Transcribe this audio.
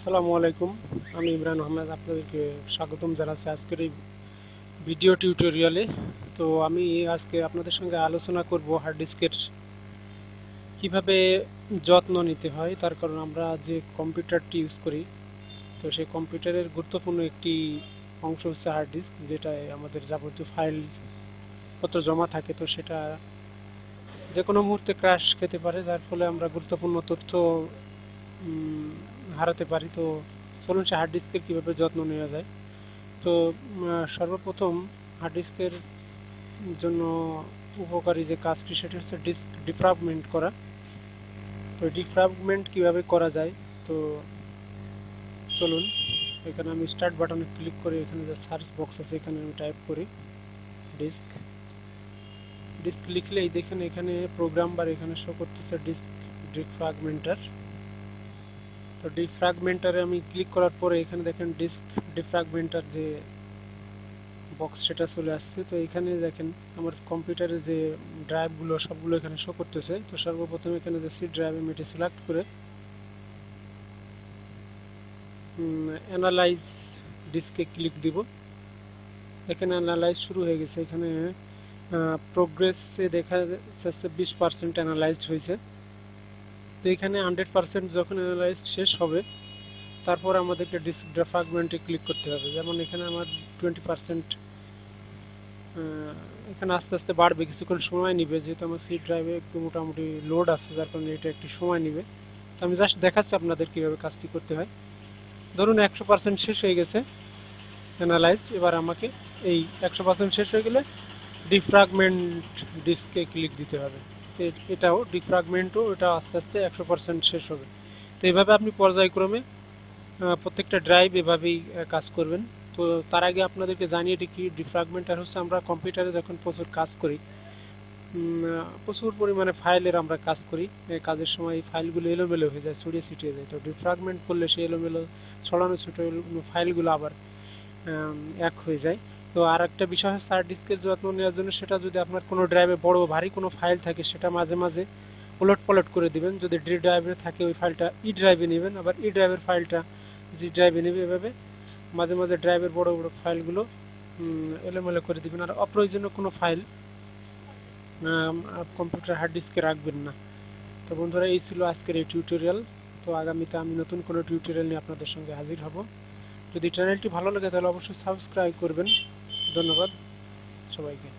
আসসালামু আলাইকুম। আমি ইমরান আহমেদ আপনাদেরকে স্বাগতম জানাচ্ছি আজকের এই ভিডিও টিউটোরিয়ালে। তো আমি আজকে আপনাদের সঙ্গে আলোচনা করব হার্ড ডিস্কের কিভাবে যত্ন নিতে হয়। তার কারণ আমরা যে কম্পিউটারটি ইউজ করি, তো সেই কম্পিউটারের গুরুত্বপূর্ণ একটি অংশ হচ্ছে হার্ড ডিস্ক, যেটায় আমাদের যাবতীয় ফাইল পত্র জমা থাকে। তো সেটা যে কোনো মুহূর্তে ক্র্যাশ খেতে পারে, যার ফলে আমরা গুরুত্বপূর্ণ তথ্য হারাতে পারি। তো চলুন সে হার্ড ডিস্কের কীভাবে যত্ন নেওয়া যায়। তো সর্বপ্রথম হার্ড ডিস্কের জন্য উপকারী যে কাজটি, সেটা হচ্ছে ডিস্ক ডিফ্রাগমেন্ট করা। তো ডিফ্রাগমেন্ট কিভাবে করা যায়, তো চলুন এখানে আমি স্টার্ট বাটনে ক্লিক করে এখানে যে সার্চ বক্স আছে এখানে আমি টাইপ করি ডিস্ক। ডিস্ক লিখলেই দেখেন এখানে প্রোগ্রাম বার এখানে শো করতেছে ডিস্ক ডিফ্রাগমেন্টার। তো ডিফ্রাগমেন্টারে আমি ক্লিক করার পরে এখানে দেখেন ডিস্ক ডিফ্রাগমেন্টার যে বক্স সেটা চলে আসছে। তো এখানে দেখেন আমার কম্পিউটারে যে ড্রাইভগুলো সবগুলো এখানে শো করতেছে। তো সর্বপ্রথম এখানে যে সি ড্রাইভ আমি এটি সিলেক্ট করে অ্যানালাইজ ডিস্কে ক্লিক দিব। এখানে অ্যানালাইজ শুরু হয়ে গেছে। এখানে প্রোগ্রেসে দেখা যাচ্ছে 20% অ্যানালাইজড হয়েছে। তো এখানে 100% যখন অ্যানালাইজ শেষ হবে, তারপর আমাদেরকে ডিস্ক ডিফ্রাগমেন্টে ক্লিক করতে হবে। যেমন এখানে আমার 20%, এখানে আস্তে আস্তে বাড়বে, কিছুক্ষণ সময় নিবে, যেহেতু আমার সি ড্রাইভে একটু মোটামুটি লোড আছে, যার কারণে এটা একটু সময় নিবে। তো আমি জাস্ট দেখাচ্ছি আপনাদের কীভাবে কাজটি করতে হয়। ধরুন 100% শেষ হয়ে গেছে অ্যানালাইজ। এবার আমাকে এই 100% শেষ হয়ে গেলে ডিফ্রাগমেন্ট ডিস্কে ক্লিক দিতে হবে। এটাও ডিফ্রাগমেন্টও এটা আস্তে আস্তে 100% শেষ হবে। তো এইভাবে আপনি পর্যায়ক্রমে প্রত্যেকটা ড্রাইভ এভাবেই কাজ করবেন। তো তার আগে আপনাদেরকে জানিয়ে কি ডিফ্রাগমেন্টার হচ্ছে, আমরা কম্পিউটারে যখন প্রচুর কাজ করি, প্রচুর পরিমাণে ফাইলের আমরা কাজ করি, কাজের সময় এই ফাইলগুলো এলোমেলো হয়ে যায়, ছড়িয়ে ছিটিয়ে যায়। তো ডিফ্রাগমেন্ট করলে সেই এলোমেলো ছড়ানো ছিটানো ফাইলগুলো আবার এক হয়ে যায়। তো আর একটা বিষয় হচ্ছে হার্ড ডিস্কের যত্ন নেওয়ার জন্য, সেটা যদি আপনার কোনো ড্রাইভে বড় ভারী কোনো ফাইল থাকে, সেটা মাঝে মাঝে উলট পালট করে দিবেন। যদি ডি ড্রাইভে থাকে ওই ফাইলটা ই ড্রাইভে নেবেন, আবার ই ড্রাইভের ফাইলটা জি ড্রাইভে নেবে। এভাবে মাঝে মাঝে ড্রাইভের বড় বড় ফাইলগুলো এলোমেলো করে দিবেন। আর অপ্রয়োজনীয় কোনো ফাইল কম্পিউটার হার্ড ডিস্কে রাখবেন না। তো বন্ধুরা, এই ছিল আজকের এই টিউটোরিয়াল। তো আগামীতে আমি নতুন কোনো টিউটোরিয়াল নিয়ে আপনাদের সঙ্গে হাজির হব। যদি চ্যানেলটি ভালো লাগে তাহলে অবশ্যই সাবস্ক্রাইব করবেন। ধন্যবাদ সবাইকে।